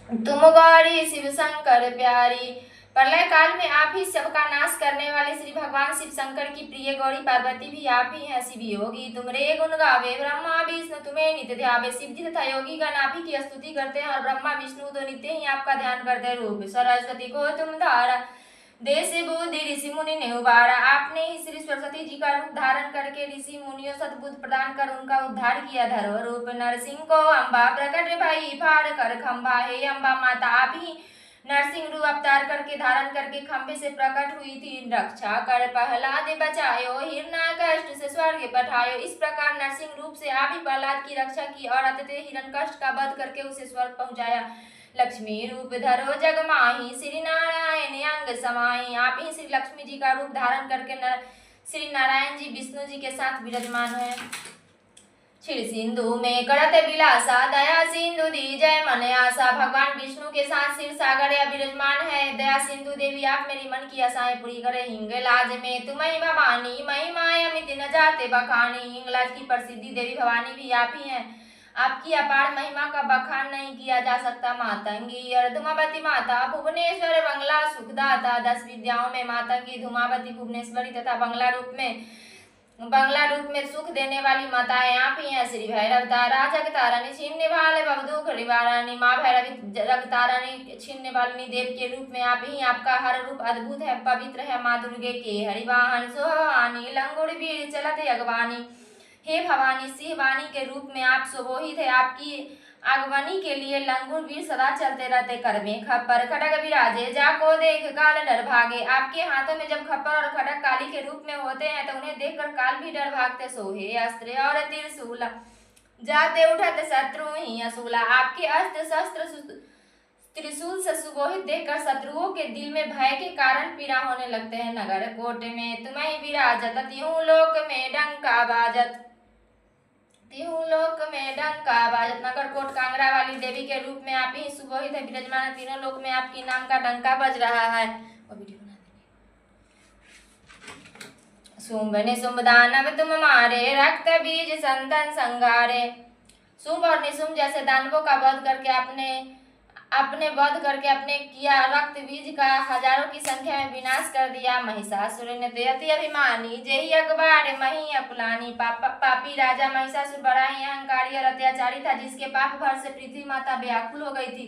तुम गौरी शिव शंकर प्यारी। प्रलय काल में आप ही सबका नाश करने वाले श्री भगवान शिव शंकर की प्रिय गौरी पार्वती भी आप ही हैं। शिव योगी तुमरे गुण गावे, ब्रह्मा विष्णु तुम्हें नित्य ध्यावे। शिव जी तथा योगी गण आप ही की स्तुति करते हैं और ब्रह्मा विष्णु तो नित्य ही आपका ध्यान करते हैं। रूप सरस्वती को तुम धारा, देश बुद्धि ऋषि मुनि ने उबारा। आपने ही श्री सरस्वती जी का रूप धारण करके ऋषि मुनियों सद्बुद्धि प्रदान कर उनका उद्धार किया। धरो रूप नरसिंह को अम्बा प्रकट भई, फाड़ कर खंभा। हे अम्बा माता, आप ही नरसिंह रूप अवतार करके धारण करके खंभे से प्रकट हुई थी। रक्षा कर प्रहलाद बचायो, हिरण्यकष्ट से स्वर्ग पठायो। इस प्रकार नरसिंह रूप से आप ही प्रहलाद की रक्षा की और अतः हिरण्यकष्ट का वध करके उसे स्वर्ग पहुंचाया। लक्ष्मी रूप धरो जग माही, श्री नारायण अंग समाही। आप ही श्री लक्ष्मी जी का रूप धारण करके श्री नारायण जी विष्णु जी के साथ विराजमान है। क्षीर सिंधु में करत विलासा, दया सिंधु दी जय मन आशा। भगवान विष्णु के साथ क्षीर सागर या विराजमान है। दया सिंधु देवी आप मेरी मन की आशाएं पूरी करे। हिंगलाज में तुम्हें भवानी, महिमा अमित न जाते बखानी। हिंगलाज की प्रसिद्धि देवी भवानी भी आप ही हैं। आपकी अपार महिमा का बखान नहीं किया जा सकता। मातंगी और धुमावती माता, भुवनेश्वर बंगला सुखदाता। 10 विद्याओं में मातंगी, धुमावती, भुवनेश्वरी तथा बंगला रूप में सुख देने वाली माताएं आप ही हैं। श्री भैरव तारा जगतारणी, छीनने वाले बवदुख निवारणी। माँ भैरवी जगतारणी, छीनने वाली देव के रूप में आप ही। आपका हर रूप अद्भुत है, पवित्र है। माँ दुर्गे के हरिवाहन सोहवानी, लंगुड़ वीर चलत अगवानी। हे भवानी, सिंह वाणी के रूप में आप सुबोहित है। आपकी आगमनी के लिए लंगूर वीर सदा चलते रहते। कर में खप्पर खड़ग विराजे, जाको देख काल डर भागे। आपके हाथों में जब खप्पर और खड़ग काली के रूप में होते हैं तो उन्हें देखकर काल भी डर भागते। सोहे अस्त्र और त्रिशूला, जाते उठत शत्रु ही असूला। आपके अस्त्र शस्त्र त्रिशूल से सुबोहित देखकर शत्रुओं के दिल में भय के कारण पीड़ा होने लगते हैं। नगर कोट में तुम्हें विराजत, त्यों लोक में डंका बाजत। नगर कोट कांगड़ा वाली देवी के रूप में आप ही सुबोहित है, विराजमान। तीनों लोक में आपकी नाम का डंका बज रहा है। शुंभ निशुंभ दानव तुम मारे, रक्त बीज संतन संगारे। शुंभ और निशुंभ जैसे दानवों का वध करके अपने किया रक्त बीज का हजारों की संख्या में विनाश कर दिया। महिषासुर ने अति अभिमानी, जेहि अकबार मही अकुलानी। पापी राजा महिषासुर बड़ा ही अहंकारी और अत्याचारी था, जिसके पाप भर से पृथ्वी माता व्याकुल हो गई थी।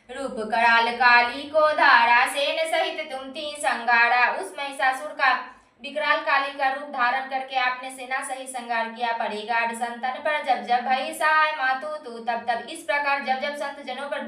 रूप कराल काली को धारा, सेन सहित तुम थी संगारा। उस महिषासुर का विकराल काली का रूप धारण करके आपने सेना सही संगार किया। परिगाढ़ संतन पर जब जब भई सहाय मातु तू तब तब। इस प्रकार जब जब संत जनों पर